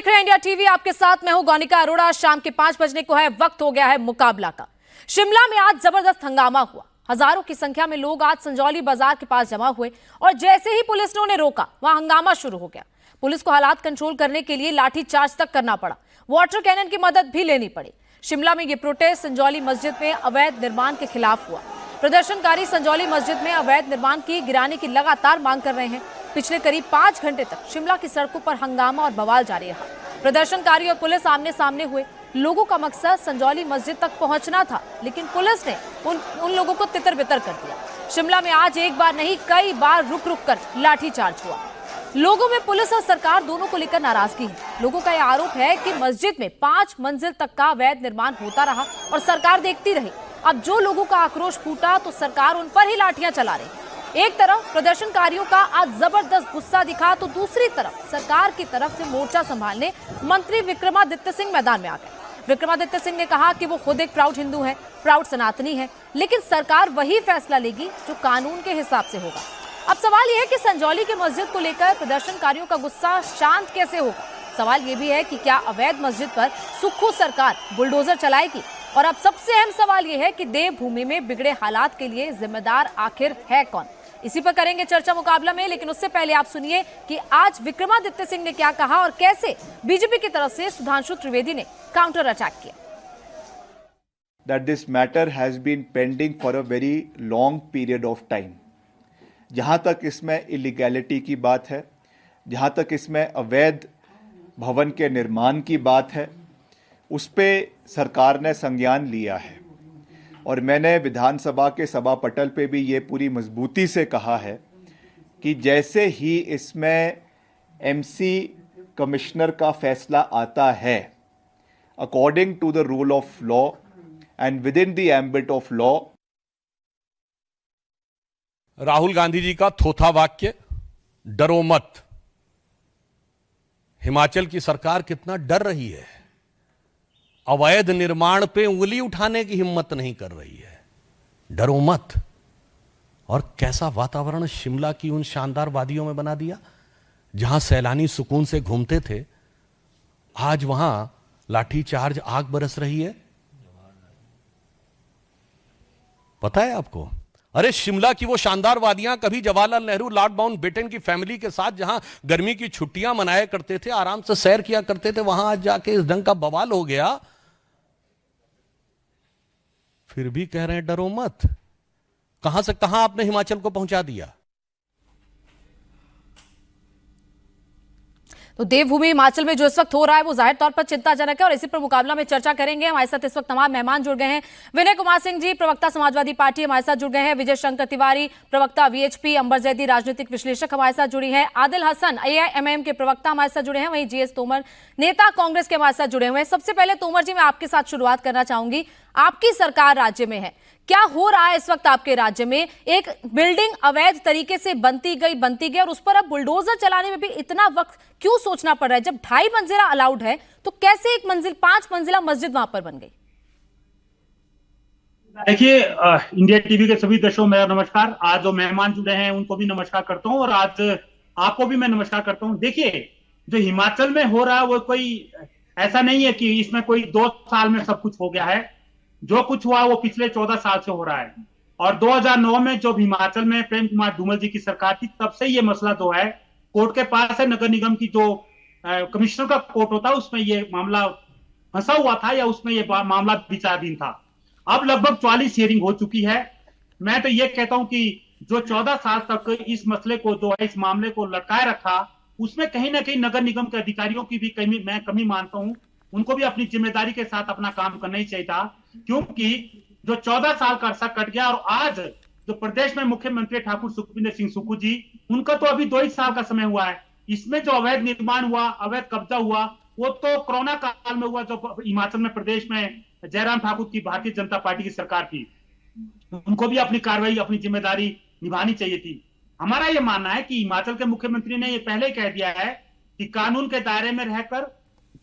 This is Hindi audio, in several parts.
देख रहे हैं इंडिया टीवी, आपके साथ मैं हूं गौनिका अरोड़ा। शाम के 5 बजने को है, वक्त हो गया है मुकाबला का। शिमला में आज जबरदस्त हंगामा हुआ। हजारों की संख्या में लोग आज संजौली बाजार के पास जमा हुए और जैसे ही पुलिस ने उन्हें रोका, वहां हंगामा शुरू हो गया। पुलिस को हालात कंट्रोल करने के लिए लाठी चार्ज तक करना पड़ा, वाटर कैनन की मदद भी लेनी पड़ी। शिमला में यह प्रोटेस्ट संजौली मस्जिद में अवैध निर्माण के खिलाफ हुआ। प्रदर्शनकारी संजौली मस्जिद में अवैध निर्माण की गिराने की लगातार मांग कर रहे हैं। पिछले करीब 5 घंटे तक शिमला की सड़कों पर हंगामा और बवाल जारी रहा। प्रदर्शनकारी और पुलिस आमने सामने हुए। लोगों का मकसद संजौली मस्जिद तक पहुंचना था, लेकिन पुलिस ने उन लोगों को तितर बितर कर दिया। शिमला में आज एक बार नहीं, कई बार रुक रुक कर लाठीचार्ज हुआ। लोगों में पुलिस और सरकार दोनों को लेकर नाराजगी है। लोगों का यह आरोप है कि मस्जिद में 5 मंजिल तक का अवैध निर्माण होता रहा और सरकार देखती रही। अब जो लोगों का आक्रोश फूटा तो सरकार उन पर ही लाठियां चला रही। एक तरफ प्रदर्शनकारियों का आज जबरदस्त गुस्सा दिखा तो दूसरी तरफ सरकार की तरफ से मोर्चा संभालने मंत्री विक्रमादित्य सिंह मैदान में आ गए। विक्रमादित्य सिंह ने कहा कि वो खुद एक प्राउड हिंदू है, प्राउड सनातनी है, लेकिन सरकार वही फैसला लेगी जो कानून के हिसाब से होगा। अब सवाल यह है कि संजौली की मस्जिद को लेकर प्रदर्शनकारियों का गुस्सा शांत कैसे होगा। सवाल यह भी है कि क्या अवैध मस्जिद पर सुक्खू सरकार बुलडोजर चलाएगी। और अब सबसे अहम सवाल यह है कि देवभूमि में बिगड़े हालात के लिए जिम्मेदार आखिर है कौन। इसी पर करेंगे चर्चा मुकाबला में, लेकिन उससे पहले आप सुनिए कि आज विक्रमादित्य सिंह ने क्या कहा और कैसे बीजेपी की तरफ से सुधांशु त्रिवेदी ने काउंटर अटैक किया। That this matter has been pending for a very long period of time. जहां तक इसमें इलीगैलिटी की बात है, जहां तक इसमें अवैध भवन के निर्माण की बात है, उस पे सरकार ने संज्ञान लिया है और मैंने विधानसभा के सभा पटल पे भी ये पूरी मजबूती से कहा है कि जैसे ही इसमें एमसी कमिश्नर का फैसला आता है, according to the rule of law and within the ambit of law. Rahul Gandhi ji का थोथा वाक्य, डरो मत। हिमाचल की सरकार कितना डर रही है, अवैध निर्माण पे उंगली उठाने की हिम्मत नहीं कर रही है। डरो मत। और कैसा वातावरण शिमला की उन शानदार वादियों में बना दिया जहां सैलानी सुकून से घूमते थे। आज वहां लाठीचार्ज, आग बरस रही है। पता है आपको? अरे शिमला की वो शानदार वादियां कभी जवाहरलाल नेहरू, लॉर्ड माउंटबेटन की फैमिली के साथ जहां गर्मी की छुट्टियां मनाया करते थे, आराम से सैर किया करते थे, वहां आज जाके इस ढंग का बवाल हो गया। फिर भी कह रहे हैं डरो मत। कहां से कहां आपने हिमाचल को पहुंचा दिया। तो देवभूमि हिमाचल में जो इस वक्त हो रहा है वो जाहिर तौर पर चिंताजनक है और इसी पर मुकाबला में चर्चा करेंगे। हमारे साथ इस वक्त तमाम मेहमान जुड़ गए हैं। विनय कुमार सिंह जी, प्रवक्ता समाजवादी पार्टी, हमारे साथ जुड़ गए हैं। विजय शंकर तिवारी, प्रवक्ता वीएचपी, अंबर जैदी, राजनीतिक विश्लेषक हमारे साथ जुड़ी हैं। आदिल हसन, एआईएमआईएम के प्रवक्ता हमारे साथ जुड़े हैं। वहीं जीएस तोमर, नेता कांग्रेस के, हमारे साथ जुड़े हुए हैं। सबसे पहले तोमर जी, मैं आपके साथ शुरुआत करना चाहूंगी। आपकी सरकार राज्य में है, क्या हो रहा है इस वक्त आपके राज्य में? एक बिल्डिंग अवैध तरीके से बनती गई और उस पर अब बुलडोजर चलाने में भी इतना वक्त क्यों सोचना पड़ रहा है? जब 2.5 मंजिला अलाउड है तो कैसे 5 मंजिला मस्जिद वहां पर बन गई? देखिए, इंडिया टीवी के सभी दर्शकों मेरा नमस्कार। आज जो मेहमान जुड़े हैं उनको भी नमस्कार करता हूं और आज आपको भी मैं नमस्कार करता हूं। देखिए, जो हिमाचल में हो रहा है वो कोई ऐसा नहीं है कि इसमें कोई 2 साल में सब कुछ हो गया है। जो कुछ हुआ वो पिछले 14 साल से हो रहा है और 2009 में जब हिमाचल में प्रेम कुमार धूमल जी की सरकार थी, तब से ये मसला जो है कोर्ट के पास है। नगर निगम की जो कमिश्नर का कोर्ट होता है उसमें ये मामला फंसा हुआ था या उसमें ये मामला विचाराधीन था। अब लगभग 44 हियरिंग हो चुकी है। मैं तो ये कहता हूं कि जो 14 साल तक इस मसले को जो है, इस मामले को लटकाए रखा, उसमें कहीं ना कहीं नगर निगम के अधिकारियों की भी मैं कमी मानता हूं। उनको भी अपनी जिम्मेदारी के साथ अपना काम करना ही चाहिए था, क्योंकि जो 14 साल का अरसा कट गया और आज जो प्रदेश में मुख्यमंत्री ठाकुर सुखविंदर सिंह सुक्खू जी, उनका तो अभी 2 ही साल का समय हुआ है। इसमें जो अवैध निर्माण हुआ, अवैध कब्जा हुआ, वो तो कोरोना काल में हुआ, जो हिमाचल में प्रदेश में जयराम ठाकुर की भारतीय जनता पार्टी की सरकार थी। उनको भी अपनी कार्रवाई, अपनी जिम्मेदारी निभानी चाहिए थी। हमारा यह मानना है कि हिमाचल के मुख्यमंत्री ने यह पहले ही कह दिया है कि कानून के दायरे में रहकर,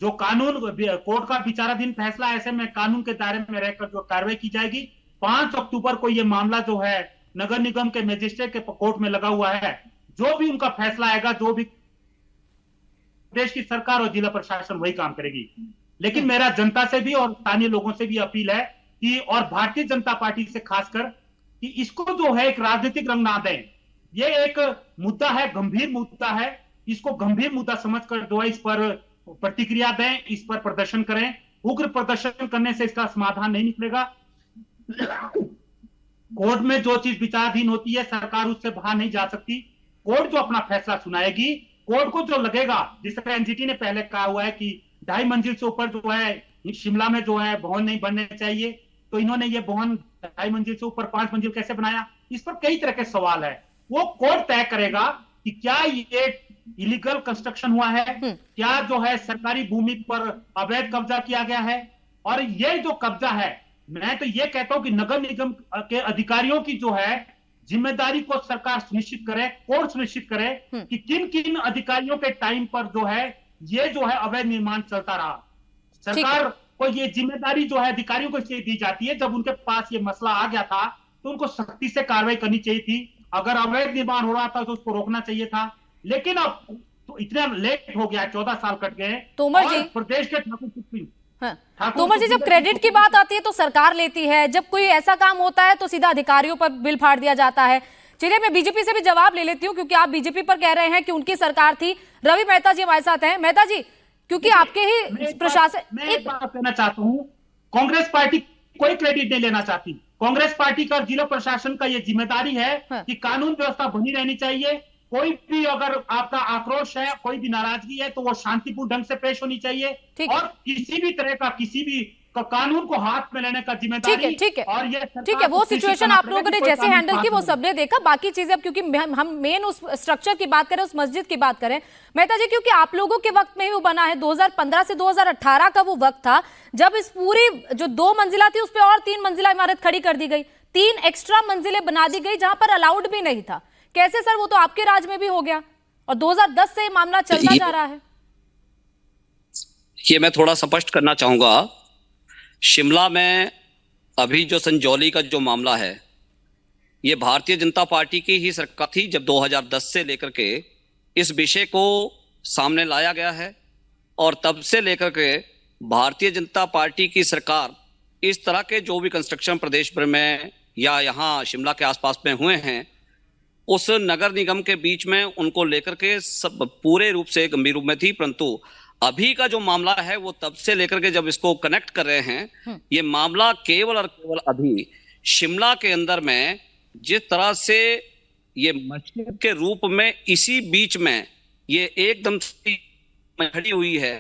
जो कानून कोर्ट का विचाराधीन फैसला, ऐसे में कानून के दायरे में रहकर जो कार्रवाई की जाएगी। 5 अक्टूबर को यह मामला जो है नगर निगम के मजिस्ट्रेट के कोर्ट में लगा हुआ है। जो भी उनका फैसला आएगा, जो भी प्रदेश की सरकार और जिला प्रशासन वही काम करेगी। लेकिन मेरा जनता से भी और स्थानीय लोगों से भी अपील है कि, और भारतीय जनता पार्टी से खासकर, कि इसको जो है एक राजनीतिक रंग ना दें। ये एक मुद्दा है, गंभीर मुद्दा है, इसको गंभीर मुद्दा समझकर जो है इस पर प्रतिक्रिया दें, इस पर प्रदर्शन करें। उग्र प्रदर्शन करने से इसका समाधान नहीं निकलेगा। कोर्ट में जो चीज विचाराधीन होती है, सरकार उससे बाहर नहीं जा सकती। कोर्ट जो अपना फैसला सुनाएगी, कोर्ट को जो लगेगा, जिस तरह एनजीटी ने पहले कहा हुआ है कि 2.5 मंजिल से ऊपर जो है शिमला में जो है भवन नहीं बनने चाहिए, तो इन्होंने ये भवन 2.5 मंजिल से ऊपर 5 मंजिल कैसे बनाया? इस पर कई तरह के सवाल है। वो कोर्ट तय करेगा कि क्या ये इलीगल कंस्ट्रक्शन हुआ है, क्या जो है सरकारी भूमि पर अवैध कब्जा किया गया है। और ये जो कब्जा है, मैं तो ये कहता हूं कि नगर निगम के अधिकारियों की जो है जिम्मेदारी को सरकार सुनिश्चित करे, कोर्ट सुनिश्चित करे कि किन किन अधिकारियों के टाइम पर जो है ये जो है अवैध निर्माण चलता रहा। सरकार को ये जिम्मेदारी जो है अधिकारियों को इसलिए दी जाती है, जब उनके पास ये मसला आ गया था तो उनको सख्ती से कार्रवाई करनी चाहिए थी। अगर अवैध निर्माण हो रहा था तो उसको रोकना चाहिए था। लेकिन अब तो इतना लेट हो गया, 14 साल कट गए। तोमर जी, प्रदेश के ठाकुर तोमर जी, जब क्रेडिट की बात आती है तो सरकार लेती है, जब कोई ऐसा काम होता है तो सीधा अधिकारियों पर बिल फाड़ दिया जाता है। चलिए, मैं बीजेपी से भी जवाब ले लेती हूँ, क्योंकि आप बीजेपी पर कह रहे हैं कि उनकी सरकार थी। रवि मेहता जी हमारे साथ हैं। मेहता जी, क्योंकि आपके ही प्रशासन, मैं एक बात कहना चाहता हूँ, कांग्रेस पार्टी कोई क्रेडिट नहीं लेना चाहती। कांग्रेस पार्टी का जिला प्रशासन का ये जिम्मेदारी है कि कानून व्यवस्था बनी रहनी चाहिए। कोई भी अगर आपका आक्रोश है, कोई भी नाराजगी है, तो वो शांतिपूर्ण ढंग से पेश होनी चाहिए। और किसी भी तरह का किसी भी कानून को हाथ में लेने का जिम्मेदारी, ठीक है, और ये ठीक है, वो सिचुएशन आप लोगों ने जैसे हैंडल की वो सबने देखा। बाकी चीजें अब, क्योंकि हम मेन उस स्ट्रक्चर की बात करें, उस मस्जिद की बात करें, मेहता जी, क्योंकि आप लोगों के वक्त में ही वो बना है, 2015 से 2018 का वो वक्त था जब इस पूरी जो 2 मंजिला थी उस पर और 3 मंजिला इमारत खड़ी कर दी गई, 3 एक्स्ट्रा मंजिलें बना दी गई जहां पर अलाउड भी नहीं था। कैसे सर? वो तो आपके राज में भी हो गया और 2010 से मामला चलता जा रहा है। ये मैं थोड़ा स्पष्ट करना चाहूंगा। शिमला में अभी जो संजौली का जो मामला है, ये भारतीय जनता पार्टी की ही सरकार थी जब 2010 से लेकर के इस विषय को सामने लाया गया है। और तब से लेकर के भारतीय जनता पार्टी की सरकार इस तरह के जो भी कंस्ट्रक्शन प्रदेश भर में या यहाँ शिमला के आसपास में हुए हैं, उस नगर निगम के बीच में उनको लेकर के सब पूरे रूप से गंभीर रूप में थी। परंतु अभी का जो मामला है वो तब से लेकर के जब इसको कनेक्ट कर रहे हैं, ये मामला केवल और केवल अभी शिमला के अंदर में जिस तरह से ये मस्जिद के रूप में इसी बीच में ये एकदम से खड़ी हुई है,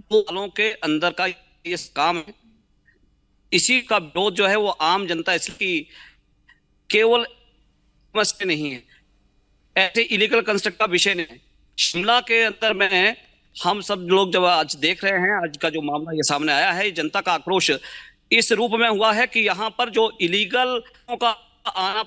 2 सालों के अंदर का ये काम है। इसी का विरोध जो है वो आम जनता इसकी केवल मसले नहीं है, ऐसे इलीगल कंस्ट्रक्ट का विषय नहीं है। शिमला के अंदर में हम सब लोग जब आज देख रहे हैं, आज का जो मामला ये सामने आया है, जनता का आक्रोश इस रूप में हुआ है कि यहाँ पर जो इलीगल का आना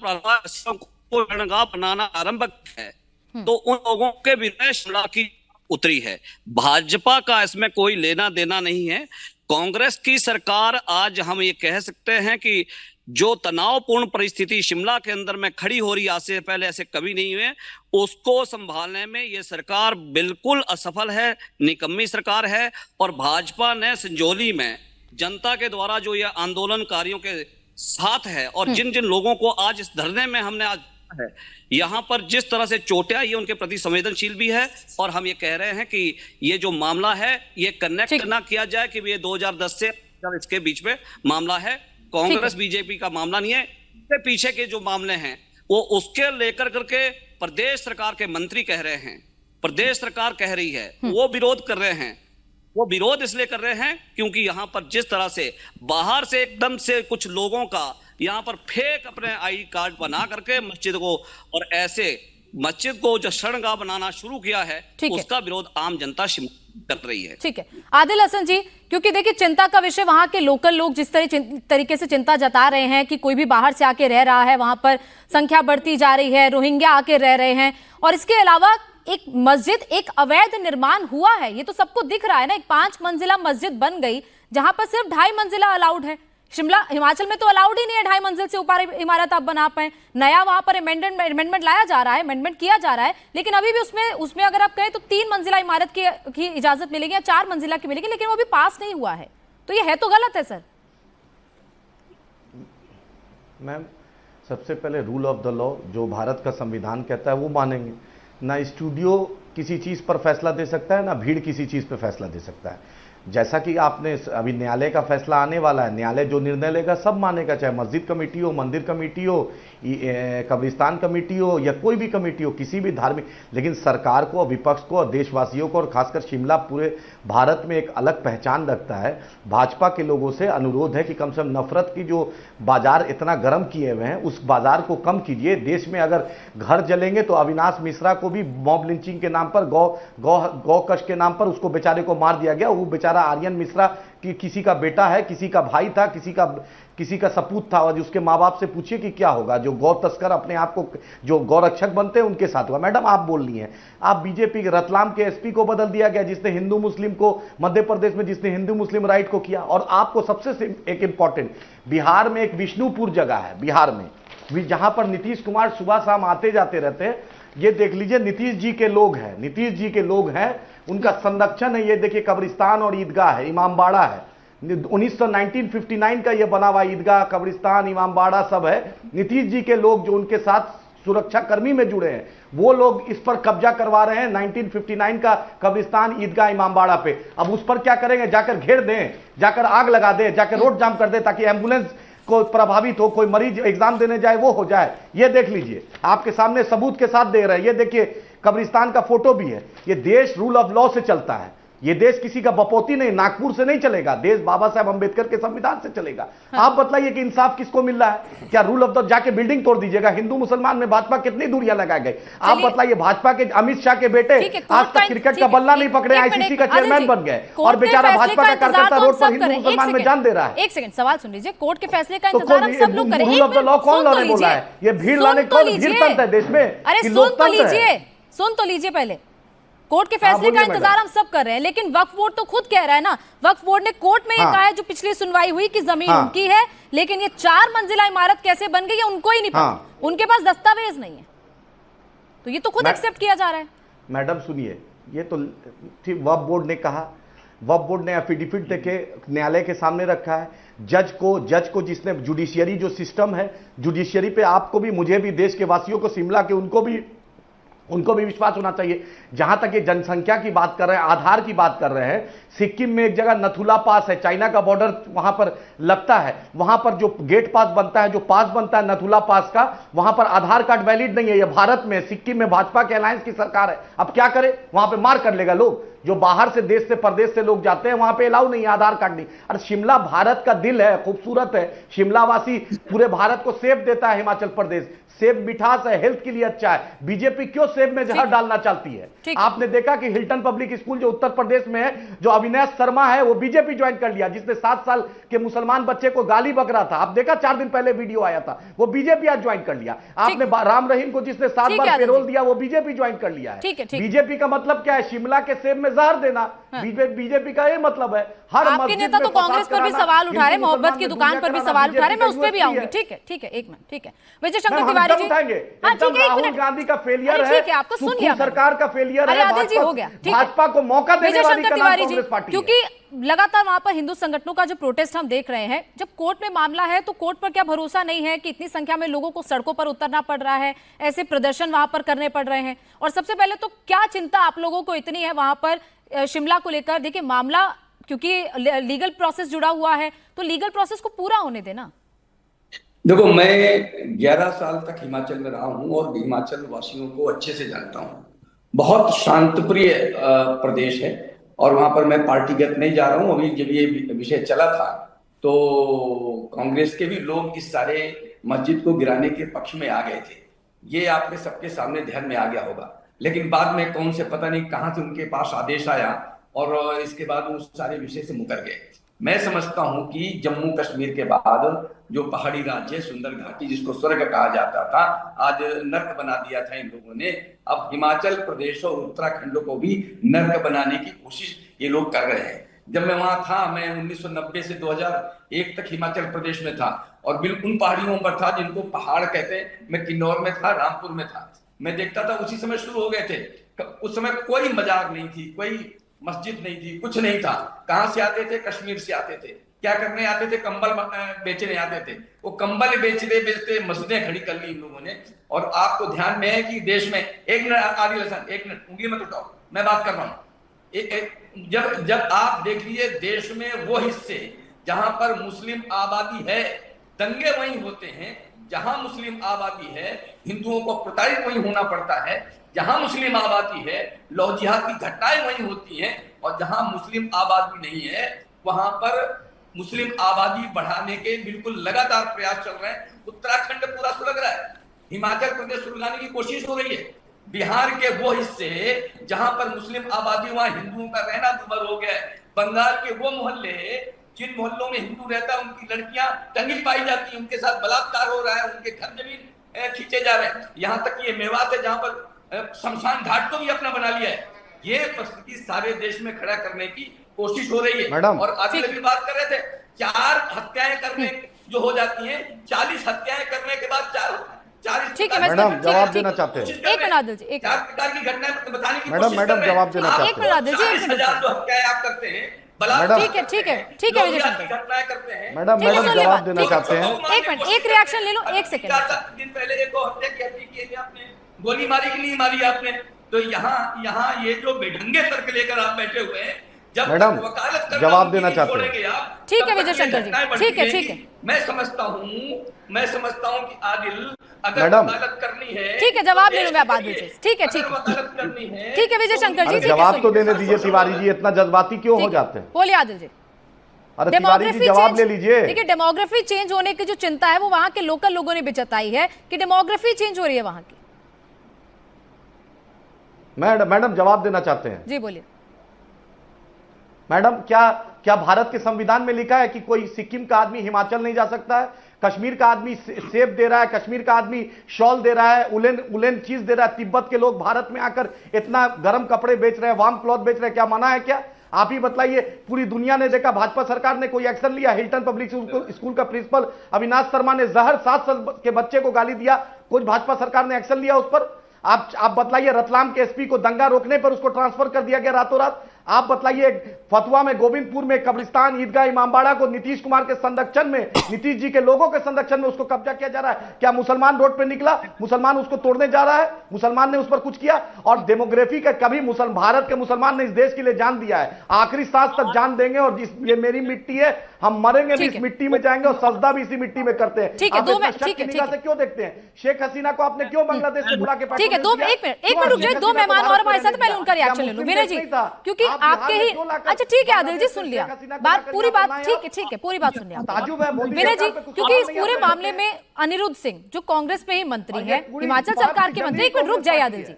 बनाना आरंभ है, तो उन लोगों के विरुद्ध शिमला की उतरी है। भाजपा का इसमें कोई लेना देना नहीं है। कांग्रेस की सरकार, आज हम ये कह सकते हैं कि जो तनावपूर्ण परिस्थिति शिमला के अंदर में खड़ी हो रही, आज से पहले ऐसे कभी नहीं हुए, उसको संभालने में ये सरकार बिल्कुल असफल है, निकम्मी सरकार है। और भाजपा ने संजौली में जनता के द्वारा जो ये आंदोलनकारियों के साथ है और जिन जिन लोगों को आज इस धरने में हमने आज है, यहाँ पर जिस तरह से चोटें आई, ये उनके प्रति संवेदनशील भी है। और हम ये कह रहे हैं कि ये जो मामला है ये कनेक्ट ना किया जाए कि ये 2010 से इसके बीच में मामला है, कांग्रेस बीजेपी का मामला नहीं है। इसके पीछे के जो मामले हैं वो उसके लेकर करके प्रदेश सरकार के मंत्री कह रहे हैं, प्रदेश सरकार कह रही है, वो विरोध कर रहे हैं। वो विरोध इसलिए कर रहे हैं क्योंकि यहाँ पर जिस तरह से बाहर से एकदम से कुछ लोगों का यहाँ पर फेक अपने आई कार्ड बना करके मस्जिद को और ऐसे मस्जिद को जो शरणगाह बनाना शुरू किया है, उसका विरोध आम जनता कर रही है। ठीक है आदिल हसन जी, क्योंकि देखिए चिंता का विषय वहां के लोकल लोग जिस तरीके से चिंता जता रहे हैं कि कोई भी बाहर से आके रह रहा है, वहां पर संख्या बढ़ती जा रही है, रोहिंग्या आके रह रहे हैं, और इसके अलावा एक मस्जिद, एक अवैध निर्माण हुआ है, ये तो सबको दिख रहा है ना। एक 5 मंजिला मस्जिद बन गई जहां पर सिर्फ 2.5 मंजिला अलाउड है। शिमला हिमाचल में तो अलाउड ही नहीं है 2.5 मंजिल से ऊपर इमारत आप बना पाए। नया वहां पर अमेंडमेंट लाया जा रहा है, अमेंडमेंट किया जा रहा है, लेकिन अभी भी उसमें अगर आप कहें तो 3 मंजिला इमारत की इजाजत मिलेगी या 4 मंजिला की मिलेगी, लेकिन वो भी पास नहीं हुआ है। तो ये है तो गलत है सर। मैम, सबसे पहले रूल ऑफ द लॉ जो भारत का संविधान कहता है वो मानेंगे। ना स्टूडियो किसी चीज़ पर फैसला दे सकता है, ना भीड़ किसी चीज़ पर फैसला दे सकता है। जैसा कि आपने अभी न्यायालय का फैसला आने वाला है, न्यायालय जो निर्णय लेगा सब मानेगा, चाहे मस्जिद कमेटी हो, मंदिर कमेटी हो, कब्रिस्तान कमेटी हो या कोई भी कमेटी हो, किसी भी धार्मिक। लेकिन सरकार को, विपक्ष को और देशवासियों को और खासकर शिमला पूरे भारत में एक अलग पहचान रखता है। भाजपा के लोगों से अनुरोध है कि कम से कम नफरत की जो बाजार इतना गर्म किए हुए हैं उस बाजार को कम कीजिए। देश में अगर घर जलेंगे तो अविनाश मिश्रा को भी मॉब लिंचिंग के नाम पर, गौ कष्ट के नाम पर उसको बेचारे को मार दिया गया। वो बेचारा आर्यन मिश्रा की किसी का बेटा है, किसी का भाई था, किसी का सपूत था, और उसके माँ बाप से पूछिए कि क्या होगा। जो गौ तस्कर अपने आप को जो गौरक्षक बनते हैं उनके साथ हुआ। मैडम आप बोल रही हैं, आप बीजेपी रतलाम के एसपी को बदल दिया गया जिसने हिंदू मुस्लिम को, मध्य प्रदेश में जिसने हिंदू मुस्लिम राइट को किया। और आपको सबसे एक इंपॉर्टेंट, बिहार में एक विष्णुपुर जगह है, बिहार में जहां पर नीतीश कुमार सुबह शाम आते जाते रहते हैं। ये देख लीजिए, नीतीश जी के लोग हैं, नीतीश जी के लोग हैं, उनका संरक्षण है। ये देखिए कब्रिस्तान और ईदगाह है, इमामबाड़ा है। 1959 का ये बना हुआ ईदगाह, कब्रिस्तान, इमामबाड़ा सब है। नीतीश जी के लोग जो उनके साथ सुरक्षा कर्मी में जुड़े हैं वो लोग इस पर कब्जा करवा रहे हैं। 1959 का कब्रिस्तान, ईदगाह, इमामबाड़ा पे अब उस पर क्या करेंगे? जाकर घेर दें, जाकर आग लगा दें, जाकर रोड जाम कर दें ताकि एम्बुलेंस को प्रभावित हो, कोई मरीज एग्जाम देने जाए वो हो जाए। ये देख लीजिए, आपके सामने सबूत के साथ दे रहे हैं। ये देखिए कब्रिस्तान का फोटो भी है। ये देश रूल ऑफ लॉ से चलता है। ये देश किसी का बपौती नहीं, नागपुर से नहीं चलेगा। देश बाबा साहब अंबेडकर के संविधान से चलेगा। हाँ। आप बताइए कि इंसाफ किसको मिल रहा है? क्या रूल ऑफ द, जाके बिल्डिंग तोड़ दीजिएगा। हिंदू मुसलमान में भाजपा कितनी दूरियां लगाए गए। आप बताइए, भाजपा के अमित शाह के बेटे आज तक क्रिकेट का बल्ला नहीं पकड़े, आईसीसी का चेयरमैन बन गए, और बेचारा भाजपा का कार्यकर्ता रोड पर हिंदू मुसलमान में जान दे रहा है। एक सेकंड, सवाल सुन लीजिए। कोर्ट के फैसले का इंतजार हम सब लोग करें। रूल ऑफ द लॉ कौन लाने बोला है? ये भीड़ लाने कौन? भीड़ तंत्र है देश में। अरे सुन तो लीजिए पहले। कोर्ट के फैसले का इंतजार हम सब कर रहे हैं, लेकिन वक्फ बोर्ड तो खुद कह रहा है ना। वक्फ बोर्ड ने कोर्ट में ये कहा है, जो पिछली सुनवाई हुई, कि जमीन उनकी है, लेकिन ये 4 मंजिला इमारत कैसे बन गई है उनको ही नहीं पता। उनके पास दस्तावेज नहीं है, तो ये तो खुद एक्सेप्ट किया जा रहा है। मैडम सुनिए, ये तो वक्फ बोर्ड ने कहा, वक्फ बोर्ड ने एफिडेविट देके न्यायालय के सामने रखा है। जज को जिसने जुडिशियरी जो सिस्टम है, जुडिशियरी पे आपको भी, मुझे भी, देश के वासियों को, शिमला के उनको भी विश्वास होना चाहिए। जहां तक ये जनसंख्या की बात कर रहे हैं, आधार की बात कर रहे हैं, सिक्किम में एक जगह नथुला पास है, चाइना का बॉर्डर वहां पर लगता है। वहां पर जो गेट पास बनता है, जो पास बनता है नथुला पास का, वहां पर आधार कार्ड वैलिड नहीं है। ये भारत में, सिक्किम में भाजपा के अलायंस की सरकार है। अब क्या करे? वहां पे मार कर लेगा लोग। जो बाहर से, देश से, प्रदेश से लोग जाते हैं वहां पे अलाउ नहीं है, आधार कार्ड नहीं। अरे शिमला भारत का दिल है, खूबसूरत है। शिमला वासी पूरे भारत को सेब देता है। हिमाचल प्रदेश सेब मिठास है, हेल्थ के लिए अच्छा है। बीजेपी क्यों सेब में जहर डालना चाहती है? आपने देखा कि हिल्टन पब्लिक स्कूल जो उत्तर प्रदेश में है, जो अविनाश शर्मा है, वो बीजेपी ज्वाइन कर लिया, जिसने 7 साल के मुसलमान बच्चे को गाली बक रहा था। आप देखा, 4 दिन पहले वीडियो आया था, वो बीजेपी आज ज्वाइन कर लिया। आपने राम रहीम को जिसने 7 बार पेरोल दिया, वो बीजेपी ज्वाइन कर लिया है। बीजेपी का मतलब क्या है? शिमला के सेब में जहर देना। बीजेपी का ये मतलब है। हर आपके नेता तो कांग्रेस पर भी सवाल उठा रहे, मोहब्बत की दुकान पर भी सवाल उठा रहे, मैं उस पर भी आऊंगी। ठीक है, एक मिनट, ठीक है। विजय शंकर तिवारी जी, राहुल गांधी का फेलियर है, आपको सुन लिया, सरकार का फेलियर है, भाजपा को मौका देने वाली कांग्रेस पार्टी। क्योंकि लगातार वहां पर हिंदू संगठनों का जो प्रोटेस्ट हम देख रहे हैं, जब कोर्ट में मामला है तो कोर्ट पर क्या भरोसा नहीं है कि इतनी संख्या में लोगों को सड़कों पर उतरना पड़ रहा है, ऐसे प्रदर्शन वहां पर करने पड़ रहे हैं? और सबसे पहले तो क्या चिंता आप लोगों को इतनी है वहां पर शिमला को लेकर? देखिए मामला, क्योंकि लीगल प्रोसेस जुड़ा हुआ है, तो लीगल प्रोसेस को पूरा होने देना। देखो, मैं 11 साल तक हिमाचल में रहा हूं और हिमाचल वासियों को अच्छे से जानता हूं। बहुत शांतप्रिय प्रदेश है और वहां पर मैं पार्टीगत नहीं जा रहा हूं। अभी जब ये विषय चला था तो कांग्रेस के भी लोग इस सारे मस्जिद को गिराने के पक्ष में आ गए थे। ये आपके सबके सामने ध्यान में आ गया होगा। लेकिन बाद में कौन से, पता नहीं कहां से उनके पास आदेश आया और इसके बाद उस सारे विषय से मुकर गए। मैं समझता हूं कि जम्मू कश्मीर के बाद जो पहाड़ी राज्य, सुंदर घाटी जिसको स्वर्ग कहा जाता था, आज नर्क बना दिया था इन लोगों ने। अब हिमाचल प्रदेश और उत्तराखंड को भी नर्क बनाने की कोशिश ये लोग कर रहे हैं। जब मैं वहां था, मैं 1990 से 2001 तक हिमाचल प्रदेश में था और बिल्कुल उन पहाड़ियों पर था जिनको पहाड़ कहते हैं। मैं किन्नौर में था, रामपुर में था, मैं देखता था उसी समय शुरू हो गए थे। उस समय कोई मजाक नहीं थी, कोई मस्जिद नहीं थी, कुछ नहीं था। कहां से आते थे? कश्मीर से आते थे। क्या करने आते थे? कंबल बेचने आते थे। वो कंबल बेचते बेचते मस्जिदें खड़ी कर ली इन लोगों ने। और आपको ध्यान में है कि देश में, एक मिनट आदिल हसन, एक मिनट उंगली मत उठाओ, मैं बात कर रहा हूं। जब आप देख लीजिए देश में वो हिस्से जहां पर मुस्लिम आबादी है, दंगे वहीं होते हैं। जहां मुस्लिम आबादी है, हिंदुओं को प्रताड़ित वहीं होना पड़ता है। जहां मुस्लिम आबादी है, लौ जिहाद की घटनाएं वहीं होती हैं। और जहां मुस्लिम आबादी नहीं है, वहां पर मुस्लिम आबादी बढ़ाने के बिल्कुल लगातार प्रयास चल रहे हैं। उत्तराखंड पूरा सुलग रहा है, हिमाचल प्रदेश सुलगाने की कोशिश हो रही है। बिहार के वो हिस्से जहां पर मुस्लिम आबादी, वहां हिंदुओं का रहना दुभर हो गया है। बंगाल के वो मोहल्ले जिन मोहल्लों में हिंदू रहता है, उनकी लड़कियां टंगी पाई जाती हैं, उनके साथ बलात्कार हो रहा है, उनके घर जमीन खींचे जा रहे हैं। यहां तक ये मेवात है जहां पर शमशान घाट को भी अपना बना लिया है। ये परिस्थिति सारे देश में खड़ा करने की कोशिश हो रही है। मैडम, और अभी अभी बात कर रहे थे, 4 हत्याएं करने जो हो जाती हैं, 40 हत्याएं करने के बाद 40। ठीक है, मैडम जवाब देना चाहते हैं। एक मिनट आदिल जी, एक 4 प्रकार की घटनाएं बताने की मैडम, कोशिश कर रहे हैं। जवाब देना आप चाहते हैं। एक मिनट आदिल जी, एक मिनट 40,000 जो हत्याएं आप करते हैं, मैडम, ठीक है ठीक है ठीक है विजय शंकर, घटनाएं करते हैं। मैडम ठीक है, मैडम सुनिए जवाब बात, देना ठीक है। चाहते हैं। एक मिनट, एक रिएक्शन ले लो, एक सेकंड। 4 दिन पहले एक और हत्या की हत्या की आपने, गोली मारी कि नहीं मारी आपने? तो यहाँ ये जो बेढंगे तर्क लेकर आप बैठे हुए हैं, जब मैडम, वकालत करना जवाब उनकी देना नहीं चाहते हैं। छोड़ेंगे आप, ठीक है तब तक विजय ये शंकर जी, घटनाएं बढ़ती ठीक है, रहेंगी। ठीक है। मैं समझता हूँ कि आदिल, अगर मैडम, वकालत करनी है, ठीक है, जवाब ले लूं मैं आप बाद में। ठीक है, ठीक अगर है, वकालत करनी है, ठीक है विजय शंकर जी, अरे ठीक है, जवाब तो सुनिए। देने दीजिए तिवारी जी, इतना जज्बाती क्यों हो जाते हैं? बोलिए आदिल जी। अरे तिवारी जी जवाब ले लीजिए। देखिए, डेमोग्राफी चेंज होने की जो चिंता है वो वहां के लोकल लोगों ने भी जताई है कि डेमोग्राफी चेंज हो रही है वहां की। मैडम जवाब देना चाहते हैं। जी बोलिए। मैडम क्या भारत के संविधान में लिखा है कि कोई सिक्किम का आदमी हिमाचल नहीं जा सकता है? कश्मीर का आदमी सेब दे रहा है, कश्मीर का आदमी शॉल दे रहा है, उलेन चीज दे रहा है। तिब्बत के लोग भारत में आकर इतना गर्म कपड़े बेच रहे हैं, वार्म क्लॉथ बेच रहे हैं, क्या मना है क्या? आप ही बताइए। पूरी दुनिया ने देखा, भाजपा सरकार ने कोई एक्शन लिया? हिल्टन पब्लिक स्कूल का प्रिंसिपल अविनाश शर्मा ने जहर 7 साल के बच्चे को गाली दिया, कुछ भाजपा सरकार ने एक्शन लिया उस पर? आप बतलाइए। रतलाम के एसपी को दंगा रोकने पर उसको ट्रांसफर कर दिया गया रातों रात। आप बतलाइए। फतुआ में, गोविंदपुर में कब्रिस्तान, ईदगाह, इमामबाड़ा को नीतीश कुमार के संरक्षण में, नीतीश जी के लोगों के संरक्षण में उसको कब्जा किया जा रहा है। क्या मुसलमान रोड पे निकला? मुसलमान उसको तोड़ने जा रहा है? मुसलमान ने उस पर कुछ किया? और डेमोग्राफी का कभी भारत के मुसलमान ने इस देश के लिए जान दिया है, आखिरी सांस तक जान देंगे। और ये मेरी मिट्टी है, हम मरेंगे भी इस मिट्टी में जाएंगे और सजदा भी इसी मिट्टी में करते हैं। ठीक है, आप इतना शक की निगाह से क्यों देखते हैं? शेख हसीना को आपने क्यों बांग्लादेश में बुला के ठीक है, एक मिनट रुक जाइए। 2 मेहमान और हमारे साथ, पहले उनका रिएक्शन ले लो विनय जी, क्योंकि आपके ही। अच्छा ठीक है आदिल जी, सुन लिया बात, पूरी बात ठीक है, पूरी बात सुन लिया विनय जी। क्योंकि इस पूरे मामले में अनिरुद्ध सिंह जो कांग्रेस में ही मंत्री है, हिमाचल सरकार के मंत्री, एक मिनट रुक जाइए आदिल जी।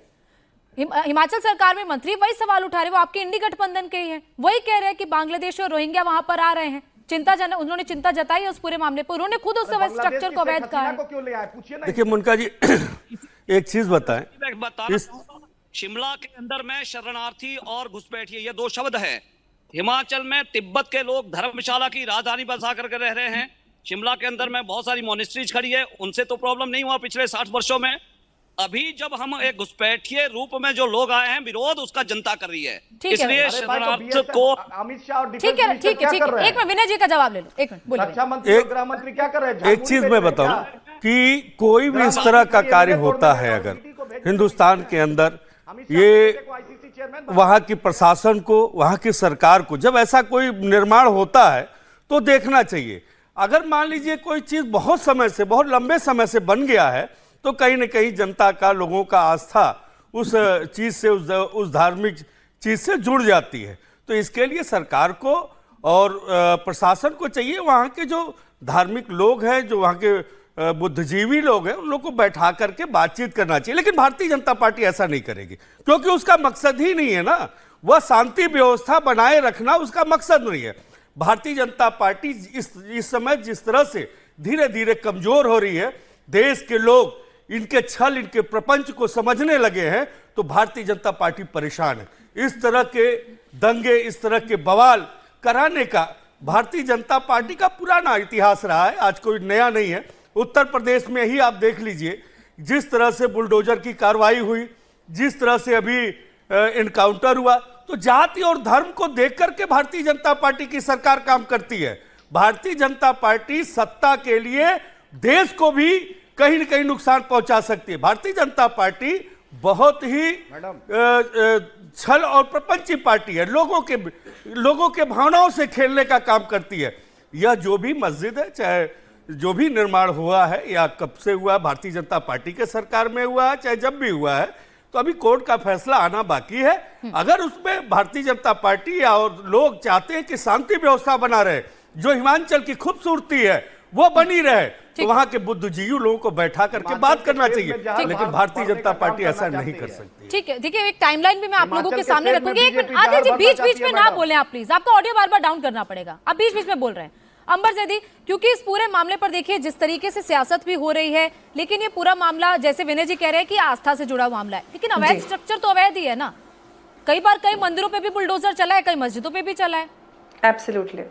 हिमाचल सरकार में मंत्री वही सवाल उठा रहे, वो आपके इंडी गठबंधन के ही हैं, वही कह रहे हैं कि बांग्लादेश और रोहिंग्या वहां पर आ रहे हैं। उन्होंने चिंता जताई है उस पूरे मामले पर, उन्होंने खुद उस स्ट्रक्चर को अवैध कहा है। देखिए मुनका जी, एक चीज बताएं, शिमला के अंदर में शरणार्थी और घुसपैठिए, ये 2 शब्द है। हिमाचल में तिब्बत के लोग धर्मशाला की राजधानी बसा करके रह रहे हैं। शिमला के अंदर में बहुत सारी मोनेस्ट्रीज खड़ी है, उनसे तो प्रॉब्लम नहीं हुआ पिछले 60 वर्षों में। अभी जब हम एक घुसपैठिए रूप में जो लोग आए हैं, विरोध उसका जनता कर रही है, इसलिए शरणार्थ को। अमित शाह और ठीक है, एक मिनट विनय जी का जवाब ले लो, एक मिनट बोलिए। रक्षा मंत्री, गृह मंत्री क्या कर रहे हैं? एक चीज मैं बताऊं कि कोई भी इस तरह का कार्य होता है अगर हिंदुस्तान के अंदर, ये वहां की प्रशासन को, वहां की सरकार को, जब ऐसा कोई निर्माण होता है तो देखना चाहिए। अगर मान लीजिए कोई चीज बहुत समय से, बहुत लंबे समय से बन गया है, तो कहीं ना कहीं जनता का, लोगों का आस्था उस चीज से, उस धार्मिक चीज से जुड़ जाती है। तो इसके लिए सरकार को और प्रशासन को चाहिए, वहाँ के जो धार्मिक लोग हैं, जो वहाँ के बुद्धिजीवी लोग हैं, उन लोग को बैठा करके बातचीत करना चाहिए। लेकिन भारतीय जनता पार्टी ऐसा नहीं करेगी, क्योंकि उसका मकसद ही नहीं है ना, वह शांति व्यवस्था बनाए रखना उसका मकसद नहीं है। भारतीय जनता पार्टी इस समय जिस तरह से धीरे धीरे कमजोर हो रही है, देश के लोग इनके छल, इनके प्रपंच को समझने लगे हैं, तो भारतीय जनता पार्टी परेशान है। इस तरह के दंगे, इस तरह के बवाल कराने का भारतीय जनता पार्टी का पुराना इतिहास रहा है, आज कोई नया नहीं है। उत्तर प्रदेश में ही आप देख लीजिए जिस तरह से बुलडोजर की कार्रवाई हुई, जिस तरह से अभी एनकाउंटर हुआ, तो जाति और धर्म को देख करके भारतीय जनता पार्टी की सरकार काम करती है। भारतीय जनता पार्टी सत्ता के लिए देश को भी कहीं न कहीं नुकसान पहुंचा सकती है। भारतीय जनता पार्टी बहुत ही छल और प्रपंची पार्टी है, लोगों के भावनाओं से खेलने का काम करती है। यह जो भी मस्जिद है, चाहे जो भी निर्माण हुआ है या कब से हुआ, भारतीय जनता पार्टी के सरकार में हुआ है, चाहे जब भी हुआ है, तो अभी कोर्ट का फैसला आना बाकी है। अगर उसमें भारतीय जनता पार्टी और लोग चाहते हैं कि शांति व्यवस्था बना रहे, जो हिमाचल की खूबसूरती है वो बनी रहे, तो वहां के बुद्धिजीवी लोगों को बैठा करके बात करना चाहिए, लेकिन भारतीय जनता पार्टी ऐसा नहीं कर सकती। ठीक है, देखिए एक टाइमलाइन भी मैं आप लोगों के सामने रखूंगी। एक मिनट आदित्य जी, बीच बीच में ना बोलें आप प्लीज, आपका ऑडियो बार बार डाउन करना पड़ेगा, आप बीच बीच में बोल रहे हैं। अंबर जैदी, क्योंकि इस पूरे मामले पर देखिए जिस तरीके से सियासत भी हो रही है, लेकिन ये पूरा मामला जैसे विनय जी कह रहे हैं कि आस्था से जुड़ा मामला है, लेकिन अवैध स्ट्रक्चर तो अवैध ही है ना। कई बार कई मंदिरों पे भी बुलडोजर चला है, कई मस्जिदों पे भी चला है। एब्सोल्युटली,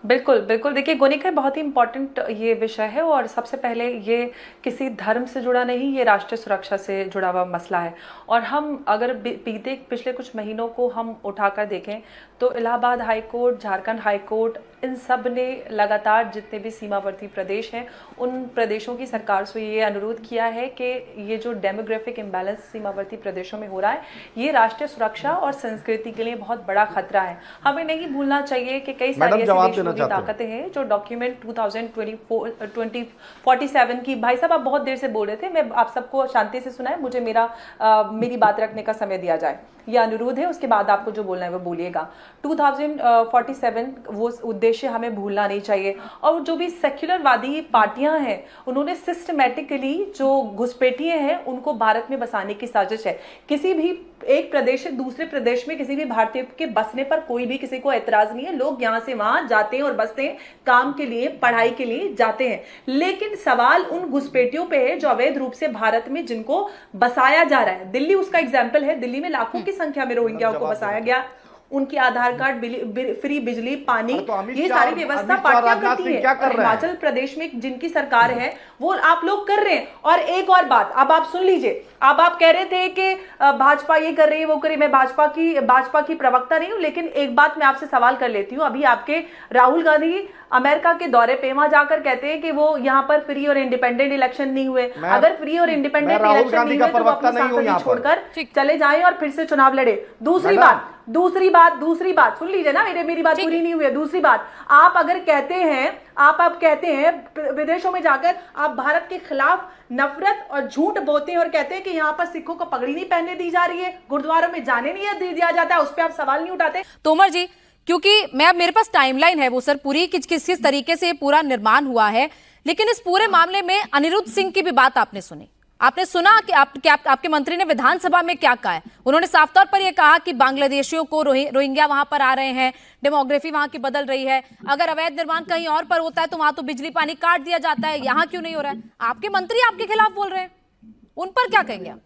बिल्कुल बिल्कुल। देखिए गोनिका, बहुत ही इंपॉर्टेंट ये विषय है और सबसे पहले ये किसी धर्म से जुड़ा नहीं, ये राष्ट्रीय सुरक्षा से जुड़ा हुआ मसला है। और हम अगर पिछले कुछ महीनों को हम उठाकर देखें तो Allahabad high court, Jharkhand high court, इन सब ने लगातार जितने भी सीमावर्ती प्रदेश हैं उन प्रदेशों की सरकार से ये अनुरोध किया है कि ये जो डेमोग्राफिक इम्बैलेंस सीमावर्ती प्रदेशों में हो रहा है, ये राष्ट्रीय सुरक्षा और संस्कृति के लिए बहुत बड़ा खतरा है। हमें नहीं भूलना चाहिए कि कई सारी ऐसी देशों ताकतें हैं जो डॉक्यूमेंट 2047 की, भाई साहब आप बहुत देर से बोल रहे थे, मैं आप सबको शांति से सुनाए, मुझे मेरी बात रखने का समय दिया जाए, यह अनुरोध है। उसके बाद आपको जो बोलना है वो बोलिएगा। 2047 वो उद्देश्य हमें भूलना नहीं चाहिए। और जो भी सेक्युलरवादी पार्टियां हैं उन्होंने सिस्टमैटिकली जो घुसपैठिए हैं उनको भारत में बसाने की साजिश है। किसी भी एक प्रदेश से दूसरे प्रदेश में किसी भी भारतीय के बसने पर कोई भी किसी को ऐतराज नहीं है, लोग यहां से वहां जाते हैं और बसते हैं, काम के लिए, पढ़ाई के लिए जाते हैं। लेकिन सवाल उन घुसपैठियों पे है जो अवैध रूप से भारत में जिनको बसाया जा रहा है। दिल्ली उसका एग्जाम्पल है, दिल्ली में लाखों की संख्या में रोहिंग्याओं को बसाया गया, उनके आधार कार्ड, फ्री बिजली, पानी, ये सारी व्यवस्था पार्टियां करती है। हिमाचल प्रदेश में जिनकी सरकार है वो आप लोग कर रहे हैं। और एक और बात अब आप सुन लीजिए, अब आप कह रहे थे कि भाजपा ये कर रही है वो कर रही है, मैं भाजपा की प्रवक्ता नहीं हूं, लेकिन एक बात मैं आपसे सवाल कर लेती हूं। अभी आपके राहुल गांधी अमेरिका के दौरे पे वहां जाकर कहते हैं कि वो यहाँ पर फ्री और इंडिपेंडेंट इलेक्शन नहीं हुए। अगर फ्री और इंडिपेंडेंट इलेक्शन नहीं हुए तो वो अपनी सांसद छोड़कर चले जाएं और फिर से चुनाव लड़े। दूसरी बात सुन लीजिए ना, मेरी बात पूरी नहीं हुई है। दूसरी बात, आप अगर कहते हैं, आप कहते हैं विदेशों में जाकर आप भारत के खिलाफ नफरत और झूठ बोलते हैं और कहते हैं कि यहाँ पर सिखों को पगड़ी नहीं पहनने दी जा रही है, गुरुद्वारों में जाने नहीं दिया जाता है, उस पर आप सवाल नहीं उठाते। तोमर जी, क्योंकि मेरे पास टाइमलाइन है वो सर पूरी किस तरीके से पूरा निर्माण हुआ है, लेकिन इस पूरे मामले में अनिरुद्ध सिंह की भी बात आपने सुनी। आपने सुना कि आपके मंत्री ने विधानसभा में क्या कहा है। उन्होंने साफ तौर पर यह कहा कि बांग्लादेशियों को रोहिंग्या वहां पर आ रहे हैं, डेमोग्राफी वहां की बदल रही है, अगर अवैध निर्माण कहीं और पर होता है तो वहां तो बिजली पानी काट दिया जाता है, यहाँ क्यों नहीं हो रहा है। आपके मंत्री आपके खिलाफ बोल रहे हैं, उन पर क्या कहेंगे आप?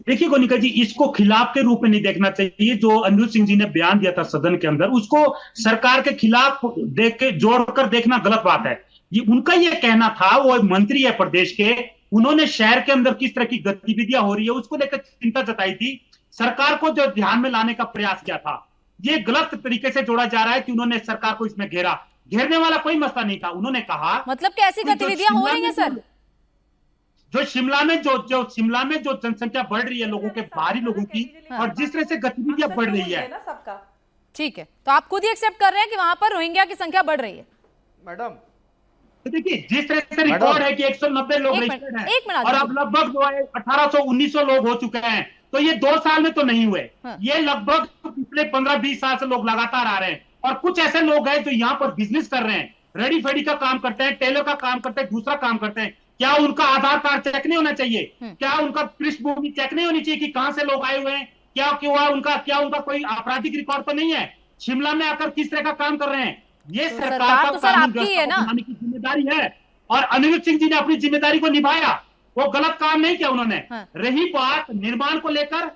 देखिए गोनिका जी, इसको खिलाफ के रूप में नहीं देखना चाहिए। जो अनिरुद्ध सिंह जी ने बयान दिया था सदन के अंदर, उसको सरकार के खिलाफ देख के जोड़कर देखना गलत बात है। ये उनका यह कहना था, वो मंत्री है प्रदेश के, उन्होंने शहर के अंदर किस तरह की गतिविधियां हो रही है उसको लेकर चिंता जताई थी, सरकार को जो ध्यान में लाने का प्रयास किया था। ये गलत तरीके से जोड़ा जा रहा है कि उन्होंने सरकार को इसमें घेरने वाला कोई मसला नहीं था। उन्होंने कहा मतलब कैसी गतिविधियां हो रही है सर? जो शिमला में जो जनसंख्या बढ़ रही है लोगों के, बाहरी लोगों की, और जिस तरह से गतिविधियां बढ़ रही है। ठीक है, तो आप खुद ही एक्सेप्ट कर रहे हैं कि वहां पर रोहिंग्या की संख्या बढ़ रही है। मैडम देखिए, जिस तरह से रिकॉर्ड है कि 190 लोग रजिस्टर्ड हैं और अब लगभग जो है 1800-1900 लोग हो चुके हैं, तो ये 2 साल में तो नहीं हुए। ये लगभग पिछले 15-20 साल से लोग लगातार आ रहे हैं। और कुछ ऐसे लोग हैं जो यहाँ पर बिजनेस कर रहे हैं, रेडी फेडी का काम करते हैं, टेलर का काम करते हैं, दूसरा काम करते हैं। क्या उनका आधार कार्ड चेक नहीं होना चाहिए? क्या उनका पृष्ठभूमि चेक नहीं होनी चाहिए कि कहां से लोग आए हुए हैं? क्या उनका कोई आपराधिक रिकॉर्ड तो नहीं है? शिमला में आकर किस तरह का काम कर रहे हैं? ये तो सरकार तो का सर आपकी है ना, की जिम्मेदारी है। और अनिरुद्ध सिंह जी ने अपनी जिम्मेदारी को निभाया, वो गलत काम नहीं किया उन्होंने। रही बात निर्माण को लेकर,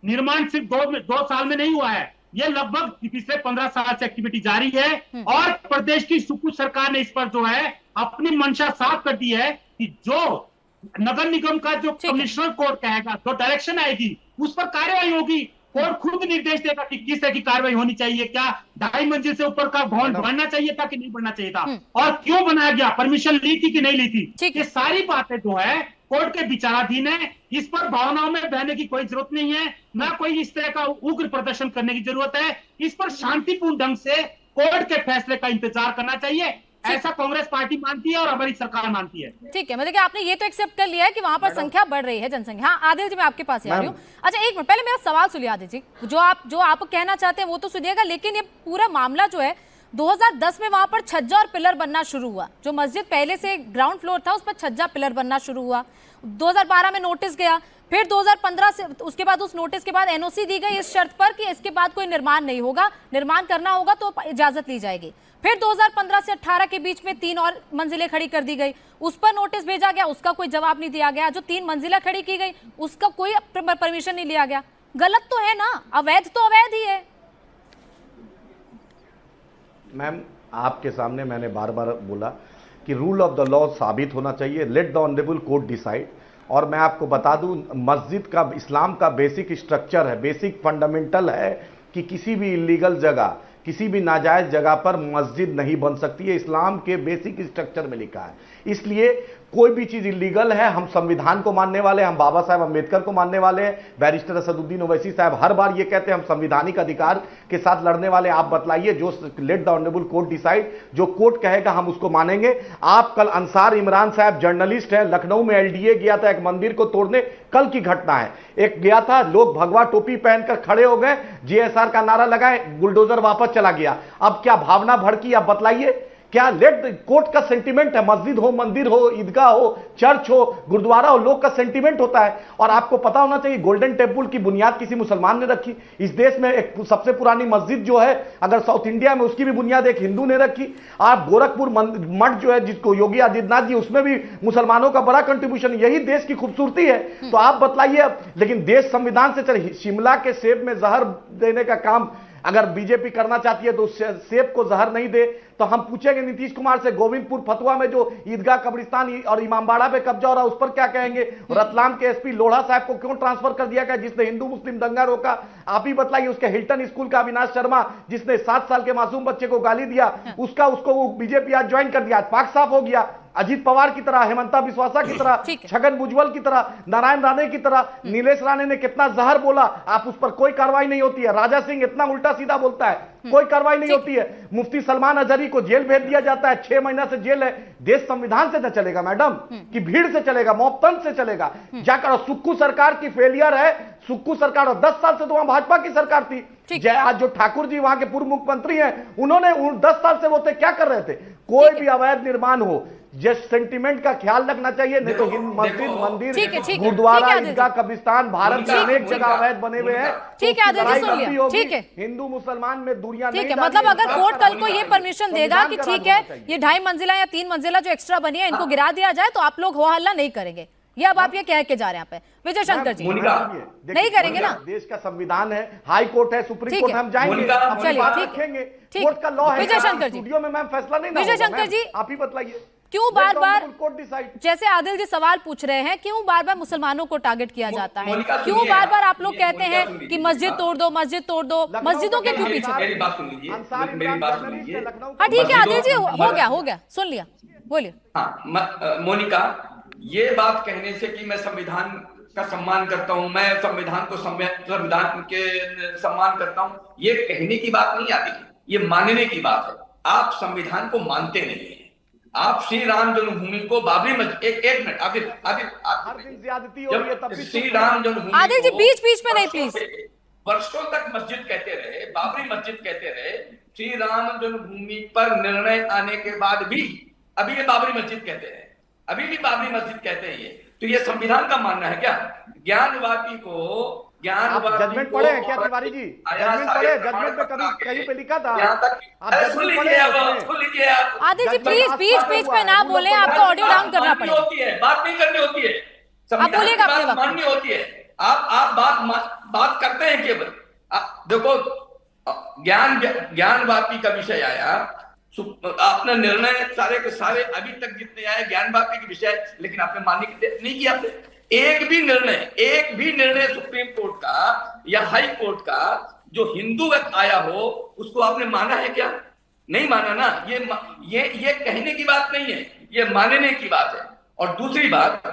निर्माण सिर्फ 2 साल में नहीं हुआ है, ये लगभग पिछले 15 साल से एक्टिविटी जारी है और प्रदेश की सुप्रीम सरकार ने इस पर जो है अपनी मंशा साफ कर दी है कि जो नगर निगम का जो कमिश्नर कोर्ट कहेगा, जो डायरेक्शन आएगी, उस पर कार्रवाई होगी और खुद निर्देश देगा कि किस तरह की कार्रवाई होनी चाहिए, क्या 2.5 मंजिल से ऊपर का भवन बनना चाहिए था कि नहीं बनना चाहिए था, और क्यों बनाया गया, परमिशन ली थी कि नहीं ली थी। ये सारी बातें जो है कोर्ट के विचाराधीन है। इस पर भावनाओं में बहने की कोई जरूरत नहीं है, ना कोई इस तरह का उग्र प्रदर्शन करने की जरूरत है। इस पर शांतिपूर्ण ढंग से कोर्ट के फैसले का इंतजार करना चाहिए, ऐसा कांग्रेस पार्टी मानती है और हमारी सरकार मानती है। ठीक है, मतलब कि आपने ये तो एक्सेप्ट कर लिया है कि वहां पर संख्या बढ़ रही है, जनसंख्या। हाँ आदिल जी, मैं आपके पास ही आ रही हूँ। अच्छा एक मिनट, पहले मेरा सवाल सुनिए आदिल जी, जो आप कहना चाहते हैं वो तो सुनिएगा, लेकिन ये पूरा मामला जो है 2010 में वहां पर छज्जा और पिलर बनना शुरू हुआ। जो मस्जिद पहले से ग्राउंड फ्लोर था उस पर छज्जा पिलर बनना शुरू हुआ। 2012 में नोटिस गया, फिर 2015 से उसके बाद उस नोटिस के बाद एनओसी दी गई इस शर्त पर कि इसके बाद कोई निर्माण नहीं होगा, निर्माण करना होगा तो इजाजत ली जाएगी। फिर 2015 से 18 के बीच में 3 और मंजिलें खड़ी कर दी गई, उस पर नोटिस भेजा गया, उसका कोई जवाब नहीं दिया गया। जो 3 मंजिला खड़ी की गई उसका कोई परमिशन नहीं लिया गया। गलत तो है ना, अवैध तो अवैध ही है। मैम आपके सामने मैंने बार बार बोला कि रूल ऑफ द लॉ साबित होना चाहिए, let the honourable court decide. और मैं आपको बता दूं, मस्जिद का इस्लाम का बेसिक स्ट्रक्चर है, बेसिक फंडामेंटल है कि किसी भी इलीगल जगह, किसी भी नाजायज जगह पर मस्जिद नहीं बन सकती है, इस्लाम के बेसिक स्ट्रक्चर में लिखा है। इसलिए कोई भी चीज इलीगल है, हम संविधान को मानने वाले, हम बाबा साहब अम्बेडकर को मानने वाले हैं। बैरिस्टर असदुद्दीन ओवैसी साहब हर बार ये कहते हैं हम संवैधानिक अधिकार के साथ लड़ने वाले। आप बतलाइए, जो let the honourable court decide, जो कोर्ट कहेगा हम उसको मानेंगे। आप कल अंसार इमरान साहब जर्नलिस्ट हैं, लखनऊ में एलडीए गया था एक मंदिर को तोड़ने, कल की घटना है। एक गया था, लोग भगवा टोपी पहनकर खड़े हो गए, जीएसआर का नारा लगाए, बुलडोजर वापस चला गया। अब क्या भावना भड़की, आप बतलाइए। क्या लेट कोर्ट का सेंटिमेंट है, मस्जिद हो, मंदिर हो, ईदगाह हो, चर्च हो, गुरुद्वारा हो, लोग का सेंटिमेंट होता है। और आपको पता होना चाहिए गोल्डन टेम्पल की बुनियाद किसी मुसलमान ने रखी। इस देश में एक सबसे पुरानी मस्जिद जो है अगर साउथ इंडिया में, उसकी भी बुनियाद एक हिंदू ने रखी। आप गोरखपुर मठ जो है जिसको योगी आदित्यनाथ जी, उसमें भी मुसलमानों का बड़ा कंट्रीब्यूशन। यही देश की खूबसूरती है। तो आप बतलाइए, लेकिन देश संविधान से चले। शिमला के सेब में जहर देने का काम अगर बीजेपी करना चाहती है तो सेब को जहर नहीं दे। तो हम पूछेंगे नीतीश कुमार से, गोविंदपुर फतुआ में जो ईदगाह कब्रिस्तान और इमामबाड़ा पे कब्जा हो रहा है उस पर क्या कहेंगे? रतलाम के एसपी लोढ़ा साहब को क्यों ट्रांसफर कर दिया गया, जिसने हिंदू मुस्लिम दंगा रोका? आप ही बताइए। उसके हिल्टन स्कूल का अविनाश शर्मा जिसने 7 साल के मासूम बच्चे को गाली दिया, उसको बीजेपी आज ज्वाइन कर दिया। पाक साफ हो गया। अजीत पवार की तरह, हेमंता बिस्वासा की तरह, छगन भुजबल की तरह, नारायण राणे की तरह, नीलेश राणे ने कितना जहर बोला, आप उस पर कोई कार्रवाई नहीं होती है। राजा सिंह इतना उल्टा सीधा बोलता है, कोई कार्रवाई नहीं होती है। मुफ्ती सलमान अजहरी को जेल भेज दिया जाता है, 6 महीना से जेल है। देश संविधान से न चलेगा मैडम, कि भीड़ से चलेगा, मौतन से चलेगा? जाकर सुक्खू सरकार की फेलियर है। सुक्खू सरकार, और 10 साल से तो वहां भाजपा की सरकार थी। आज जो ठाकुर जी वहां के पूर्व मुख्यमंत्री हैं, उन्होंने 10 साल से वो क्या कर रहे थे? कोई भी अवैध निर्माण हो, जस्ट सेंटिमेंट का ख्याल रखना चाहिए, नहीं तो मस्जिद, मंदिर, गुरुद्वारा, ईदगाह, कब्रिस्तान भारत में अनेक जगह अवैध बने हुए हैं। ठीक है आदिल जी, सुन लिया। ठीक है, हिंदू मुसलमान में दूरियां नहीं। ठीक है, मतलब अगर कोर्ट कल को ये परमिशन देगा कि ठीक है ये 2.5 मंजिला या 3 मंजिला जो एक्स्ट्रा बनी है इनको गिरा दिया जाए, तो आप लोग हो हल्ला नहीं करेंगे, ये अब आप ये कह के जा रहे हैं यहाँ पे। विजय शंकर जी नहीं करेंगे ना? देश का संविधान है, हाई कोर्ट है, सुप्रीम कोर्ट, हम जाएंगे, चलिए रखेंगे, कोर्ट का लॉ है। विजय शंकर जी, स्टूडियो में मैम फैसला नहीं। विजय शंकर जी, आप ही बताइए क्यों बार बार, जैसे आदिल जी सवाल पूछ रहे हैं, क्यों बार बार मुसलमानों को टारगेट किया जाता है? क्यों बार बार आप लोग कहते हैं कि मस्जिद तोड़ दो, मस्जिद तोड़ दो? मस्जिदों के क्यों पीछे? मेरी बात सुन लीजिए, मेरी बात सुन लीजिए। हाँ ठीक है आदिल जी, हो गया, सुन लिया, बोलिए। हाँ मोनिका, ये बात कहने से कि मैं संविधान का सम्मान करता हूं, मैं संविधान के सम्मान करता हूं, ये कहने की बात नहीं आती, ये मानने की बात है। आप संविधान को मानते नहीं है। आप श्री राम जन्मभूमि को बाबरी मस्जिद, एक मिनट, श्री राम जन्मभूमि, आदिल जी बीच में नहीं प्लीज। वर्षों तक मस्जिद कहते रहे, बाबरी मस्जिद कहते रहे, श्री राम जन्मभूमि पर निर्णय आने के बाद भी अभी ये बाबरी मस्जिद कहते हैं, अभी भी बाबरी मस्जिद कहते हैं। ये तो ये संविधान का मानना है क्या? ज्ञानवापी को जजमेंट पढ़े हैं क्या तिवारी जी? जजमेंट पढ़े? जजमेंट में कभी कहीं पे लिखा था? आप जजमेंट पढ़े? आदिल जी प्लीज बीच में ना बोले, आपको ऑडियो डाउन करना पड़ेगा। बात नहीं करनी होती है, आप बोलिएगा अपने वक्त। माननी होती है। आप बात करते हैं केवल। देखो ज्ञानवापी का विषय आया, आपने निर्णय सारे के सारे अभी तक जितने आए ज्ञानवापी के विषय, लेकिन आपने मानने की नहीं किया। आपने एक भी निर्णय सुप्रीम कोर्ट का या हाई कोर्ट का जो हिंदूवत आया हो उसको आपने माना है क्या? नहीं माना ना। ये कहने की बात नहीं है, ये मानने की बात है। और दूसरी बात,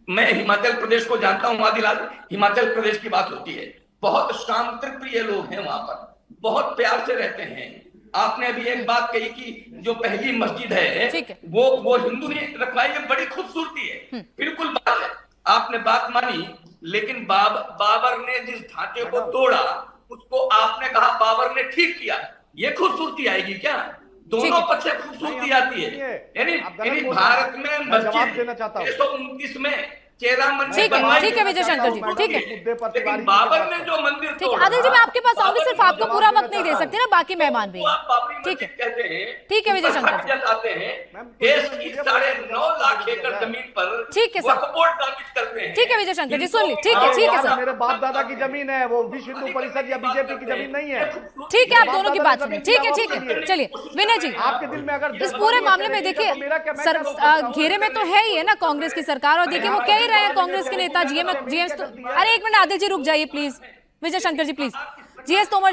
मैं हिमाचल प्रदेश को जानता हूं, आदिलाल हिमाचल प्रदेश की बात होती है, बहुत शांति प्रिय लोग हैं वहां पर, बहुत प्यार से रहते हैं। आपने अभी एक बात कही कि जो पहली मस्जिद है वो हिंदू ने रखवाई, ये बड़ी खूबसूरती है, बिल्कुल बात है, आपने बात मानी। लेकिन बाबर ने जिस ढांचे को तोड़ा उसको आपने कहा बाबर ने ठीक किया, ये खूबसूरती आएगी क्या? दोनों पक्ष से खूबसूरती आती है। यानी भारत में मस्जिद 1929 में चेरा मंदिर ठीक है विजय शंकर जी, ठीक है, लेकिन बाबर ने जो मंदिर ठीक है। आदिल जी, मैं आपके पास आऊंगी, सिर्फ आपको पूरा वक्त नहीं दे सकते ना, बाकी मेहमान भी। ठीक है, ठीक है विजय शंकर जी, आते हैं देश की 9.5 लाख एकड़ जमीन पर, ठीक है वक्फ बोर्ड काबिज करते हैं। ठीक है विजय शंकर जी, सुन ली, ठीक है सर, मेरे बाप दादा की जमीन है, वो विश्व हिंदू परिषद या बीजेपी की जमीन नहीं है। ठीक है, आप दोनों की बात सुनिए, ठीक है, चलिए विनय जी, आपके दिल में अगर इस पूरे मामले में देखिए घेरे में तो है ही है ना कांग्रेस की सरकार, और देखिए वो कह ही रहे हैं कांग्रेस के नेता जीएस अरे एक मिनट आदिल जी रुक जाइए please, Vijay Shankar ji please. GS Tomar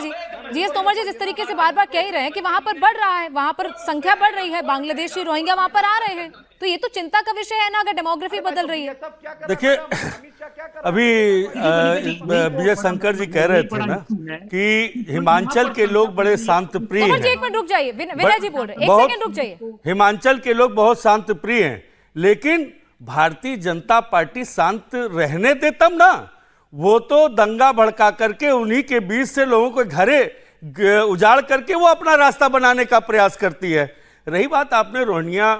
ji जिस तरीके से बार बार कह ही रहे हैं कि वहां पर बढ़ रहा है, वहां पर संख्या बढ़ रही है, बांग्लादेशी रोहिंग्या वहां पर आ रहे हैं, तो ये तो चिंता का विषय है ना अगर डेमोग्राफी बदल रही है। देखिए अभी विजय शंकर जी कह रहे थे ना कि हिमाचल के लोग बड़े शांत प्रिय हैं। एक मिनट रुक जाइए, विनय जी बोल रहे हैं, एक सेकंड रुक जाइए। हिमाचल के लोग बहुत शांत प्रिय हैं, लेकिन भारतीय जनता पार्टी शांत रहने दे तब ना। वो तो दंगा भड़का करके उन्हीं के बीच से लोगों को घरे उजाड़ करके वो अपना रास्ता बनाने का प्रयास करती है। रही बात आपने रोहिंग्या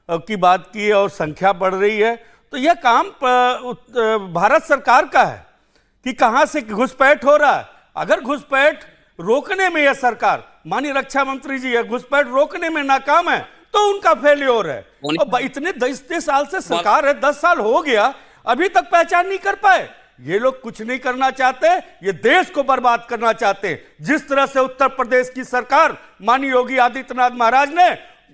की बात की है और संख्या बढ़ रही है, तो यह काम भारत सरकार का है कि कहां से घुसपैठ हो रहा है। अगर घुसपैठ रोकने में यह सरकार, माननीय रक्षा मंत्री जी, घुसपैठ रोकने में नाकाम है तो उनका फेल्योर है। और इतने 10 साल से सरकार है, 10 साल हो गया, अभी तक पहचान नहीं कर पाए। ये लोग कुछ नहीं करना चाहते, ये देश को बर्बाद करना चाहते हैं। जिस तरह से उत्तर प्रदेश की सरकार, माननीय योगी आदित्यनाथ महाराज ने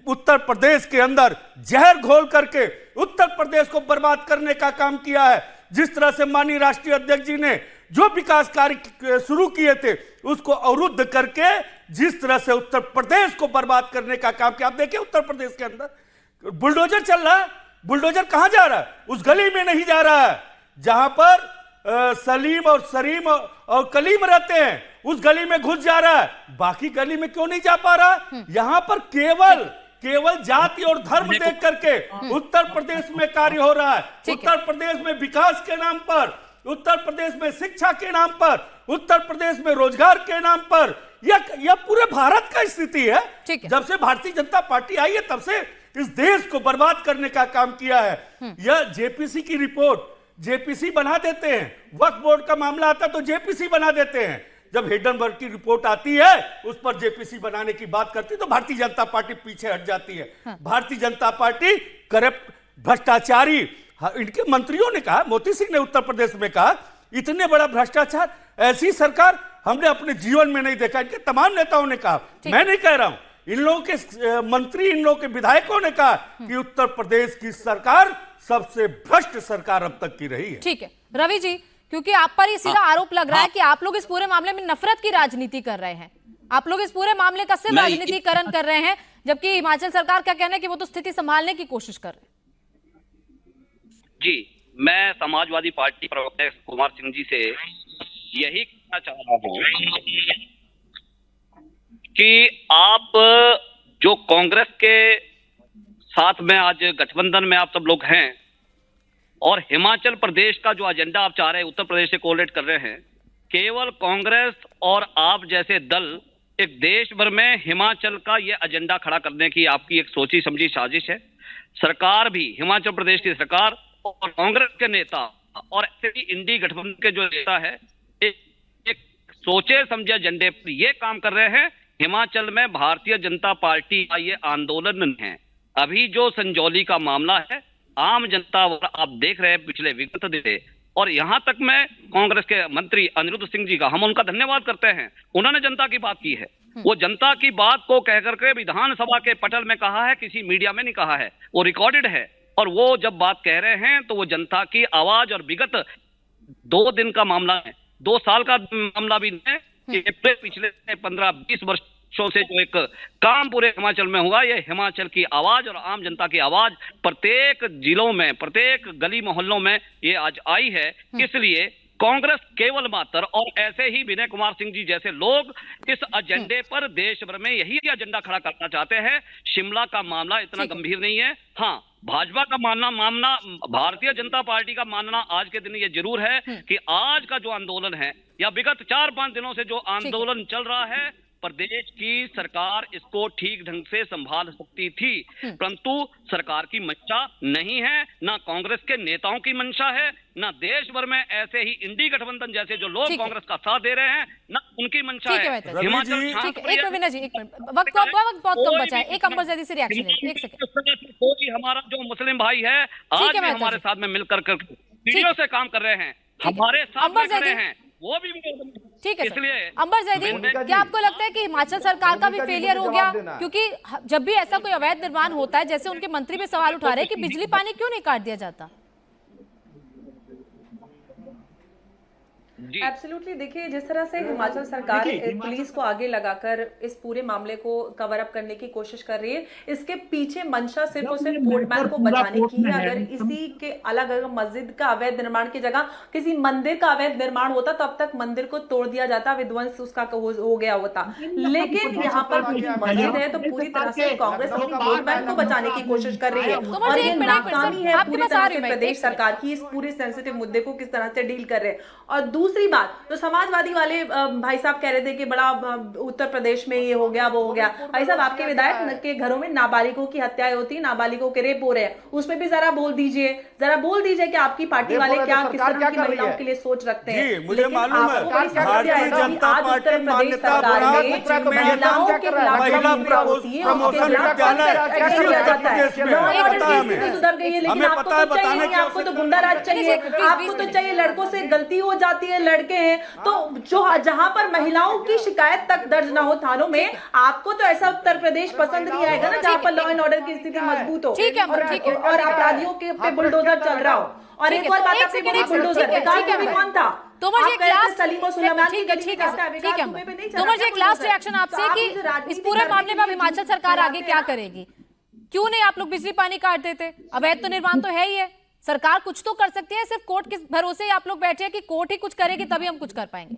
उत्तर प्रदेश के अंदर जहर घोल करके उत्तर प्रदेश को बर्बाद करने का काम किया है, जिस तरह से माननीय राष्ट्रीय अध्यक्ष जी ने जो विकास कार्य शुरू किए थे उसको अवरुद्ध करके जिस तरह से उत्तर प्रदेश को बर्बाद करने का काम किया। आप देखिए उत्तर प्रदेश के अंदर बुलडोजर चल रहा है। बुलडोजर कहां जा रहा है? उस गली में नहीं जा रहा है जहां पर सलीम और सरीम और कलीम रहते हैं, उस गली में घुस जा रहा है। बाकी गली में क्यों नहीं जा पा रहा? यहां पर केवल जाति और धर्म देख करके उत्तर प्रदेश में कार्य हो रहा है। उत्तर प्रदेश में विकास के नाम पर, उत्तर प्रदेश में शिक्षा के नाम पर, उत्तर प्रदेश में रोजगार के नाम पर, यह पूरे भारत का स्थिति है। जब से भारतीय जनता पार्टी आई है तब से इस देश को बर्बाद करने का काम किया है। यह जेपीसी की रिपोर्ट, जेपीसी बना देते हैं, वक्फ बोर्ड का मामला आता तो जेपीसी बना देते हैं। जब हिडनबर्ग की रिपोर्ट आती है उस पर जेपीसी बनाने की बात करती तो भारतीय जनता पार्टी पीछे हट जाती है। भारतीय जनता पार्टी करप्ट, भ्रष्टाचारी, इनके मंत्रियों ने कहा, मोती सिंह ने उत्तर प्रदेश में कहा इतने बड़ा भ्रष्टाचार, ऐसी सरकार हमने अपने जीवन में नहीं देखा। इनके तमाम नेताओं ने कहा, मैं नहीं कह रहा हूं, इन लोगों के मंत्री, इन लोगों के विधायकों ने कहा कि उत्तर प्रदेश की सरकार सबसे भ्रष्ट सरकार अब तक की रही है। ठीक है रवि जी, क्योंकि आप पर ये सीधा आरोप लग रहा है कि आप लोग इस पूरे मामले में नफरत की राजनीति कर रहे हैं, आप लोग इस पूरे मामले का सिर्फ राजनीतिकरण कर रहे हैं, जबकि हिमाचल सरकार का कहना है कि वो तो स्थिति संभालने की कोशिश कर रहे हैं। जी, मैं समाजवादी पार्टी प्रवक्ता कुमार सिंह जी से यही कहना चाह रहा हूं कि आप जो कांग्रेस के साथ में आज गठबंधन में आप सब लोग हैं और हिमाचल प्रदेश का जो एजेंडा आप चाह रहे हैं उत्तर प्रदेश से कोलैबोरेट कर रहे हैं, केवल कांग्रेस और आप जैसे दल एक देश भर में हिमाचल का ये एजेंडा खड़ा करने की आपकी एक सोची समझी साजिश है। सरकार भी, हिमाचल प्रदेश की सरकार और कांग्रेस के नेता और ऐसे ही इंडी गठबंधन के जो नेता है एक सोचे समझे एजेंडे पर ये काम कर रहे हैं। हिमाचल में भारतीय जनता पार्टी का ये आंदोलन है। अभी जो संजौली का मामला है, आम जनता आप देख रहे हैं पिछले विगत दिन और यहां तक मैं कांग्रेस के मंत्री अनिरुद्ध सिंह जी का हम उनका धन्यवाद करते हैं, उन्होंने जनता की बात की है। वो जनता की बात को कह करके विधानसभा के पटल में कहा है, किसी मीडिया में नहीं कहा है, वो रिकॉर्डेड है। और वो जब बात कह रहे हैं तो वो जनता की आवाज और विगत 2 दिन का मामला है, 2 साल का मामला भी नहीं है, कि पिछले 15-20 वर्षों से जो एक काम पूरे हिमाचल में हुआ, ये हिमाचल की आवाज और आम जनता की आवाज प्रत्येक जिलों में, प्रत्येक गली मोहल्लों में ये आज आई है। इसलिए कांग्रेस केवल मात्र और ऐसे ही विनय कुमार सिंह जी जैसे लोग इस एजेंडे पर देश भर में यही एजेंडा खड़ा करना चाहते हैं। शिमला का मामला इतना गंभीर नहीं है। हाँ, भाजपा का मानना, भारतीय जनता पार्टी का मानना आज के दिन ये जरूर है कि आज का जो आंदोलन है या विगत 4-5 दिनों से जो आंदोलन चल रहा है, प्रदेश की सरकार इसको ठीक ढंग से संभाल सकती थी, परंतु सरकार की मंशा नहीं है, ना कांग्रेस के नेताओं की मंशा है, ना देश भर में ऐसे ही इंडी गठबंधन जैसे जो लोग कांग्रेस का साथ दे रहे हैं, ना उनकी मंशा है। हिमाचल एक मिनट जी, एक मिनट, वक्त बहुत कम बचा है। एक अंबर जैदी से रिएक्शन है, एक सेकंड। कोई हमारा जो मुस्लिम भाई है आज भी हमारे साथ में मिलकर वीडियो से काम कर रहे हैं, हमारे साथ में खड़े हैं, वो भी ठीक है। इसलिए अंबर जैदी, क्या आपको लगता है कि हिमाचल सरकार का भी फेलियर हो गया? क्योंकि जब भी ऐसा कोई अवैध निर्माण होता है, जैसे उनके मंत्री भी सवाल उठा रहे हैं कि बिजली पानी क्यों नहीं काट दिया जाता? एब्सोल्युटली, देखिए जिस तरह से हिमाचल सरकार पुलिस को आगे लगाकर इस पूरे मामले को कवर अप करने की कोशिश कर रही है, इसके पीछे मंशा सिर्फ और सिर्फ वोट बैंक को बचाने की है। अगर इसी के अलग अलग मस्जिद का अवैध निर्माण की जगह किसी मंदिर का अवैध निर्माण होता तो अब तक मंदिर को तोड़ दिया जाता, विध्वंस उसका हो गया होता। लेकिन यहाँ पर मस्जिद है तो पूरी तरह से कांग्रेस अपनी वोट बैंक को बचाने की कोशिश कर रही है और ये नाकामी है पूरी तरह से प्रदेश सरकार की इस पूरे सेंसिटिव मुद्दे को किस तरह से डील कर रहे हैं। और दूसरी बात, तो समाजवादी वाले भाई साहब कह रहे थे कि बड़ा उत्तर प्रदेश में ये हो गया वो हो गया। भाई साहब, आपके विधायक के घरों में नाबालिगों की हत्याएं होती, नाबालिगों के रेप हो रहे हैं, उसमें भी जरा बोल दीजिए कि आपकी पार्टी वाले क्या किस तरह की महिलाओं के लिए सोच रखते हैं। मुझे मालूम है भारतीय जनता पार्टी मान्यता महिलाओं के सुधर गई है, लेकिन आपको तो गुंडा राज चाहिए, आपको तो चाहिए लड़कों से गलती हो जाती है, लड़के हैं तो जो जहां पर महिलाओं की शिकायत तक दर्ज ना हो थानों में, आपको तो ऐसा उत्तर प्रदेश पसंद नहीं आएगा ना जहां पर लॉ एंड ऑर्डर की स्थिति मजबूत हो और अपराधियों के पे बुलडोजर चल रहा हो। और एक और बात, आपने बोली बुलडोजर कौन था? तो मुझे एक लास्ट रिएक्शन आपसे कि इस पूरे मामले में हिमाचल सरकार आगे क्या करेगी? क्यों नहीं आप लोग बिजली पानी काट देते? अवैध तो निर्माण तो है ही है, सरकार कुछ तो कर सकती है, सिर्फ कोर्ट के भरोसे ही आप लोग बैठे हैं कि कोर्ट ही कुछ करेगी तभी हम कुछ कर पाएंगे।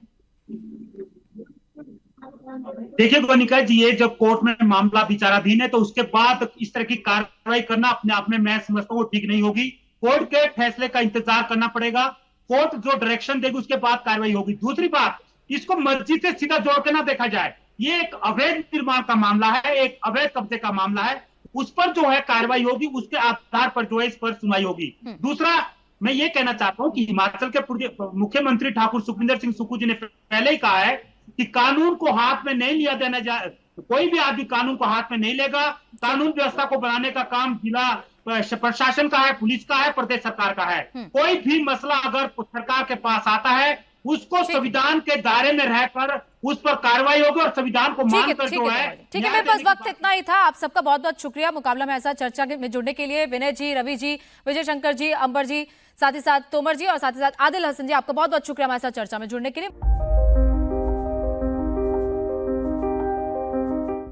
देखिए गोनिका जी, ये जब कोर्ट में मामला विचाराधीन है तो उसके बाद इस तरह की कार्रवाई करना अपने आप में मैं समझता हूँ ठीक नहीं होगी। कोर्ट के फैसले का इंतजार करना पड़ेगा, कोर्ट जो डायरेक्शन देगी उसके बाद कार्रवाई होगी। दूसरी बात, इसको मस्जिद से सीधा जोड़ के ना देखा जाए, ये एक अवैध निर्माण का मामला है, एक अवैध कब्जे का मामला है, उस पर जो है कार्रवाई होगी, उसके आधार पर जो है इस पर सुनवाई होगी। दूसरा, मैं ये कहना चाहता हूं कि हिमाचल के मुख्यमंत्री ठाकुर सुखविंदर सिंह सुक्खू जी ने पहले ही कहा है कि कानून को हाथ में नहीं लिया देना जाए, कोई भी आदमी कानून को हाथ में नहीं लेगा। कानून व्यवस्था को बनाने का काम जिला प्रशासन का है, पुलिस का है, प्रदेश सरकार का है। कोई भी मसला अगर सरकार के पास आता है उसको संविधान के दायरे में रहकर उस पर कार्रवाई होगी और संविधान को मानकर जो है। ठीक है, मेरे पास वक्त इतना ही था। आप सबका बहुत बहुत शुक्रिया मुकाबला में ऐसा चर्चा में जुड़ने के लिए। विनय जी, रवि जी, विजय शंकर जी, अंबर जी, साथ ही साथ तोमर जी और साथ ही साथ आदिल हसन जी, आपका बहुत बहुत शुक्रिया हमारे साथ चर्चा में जुड़ने के लिए।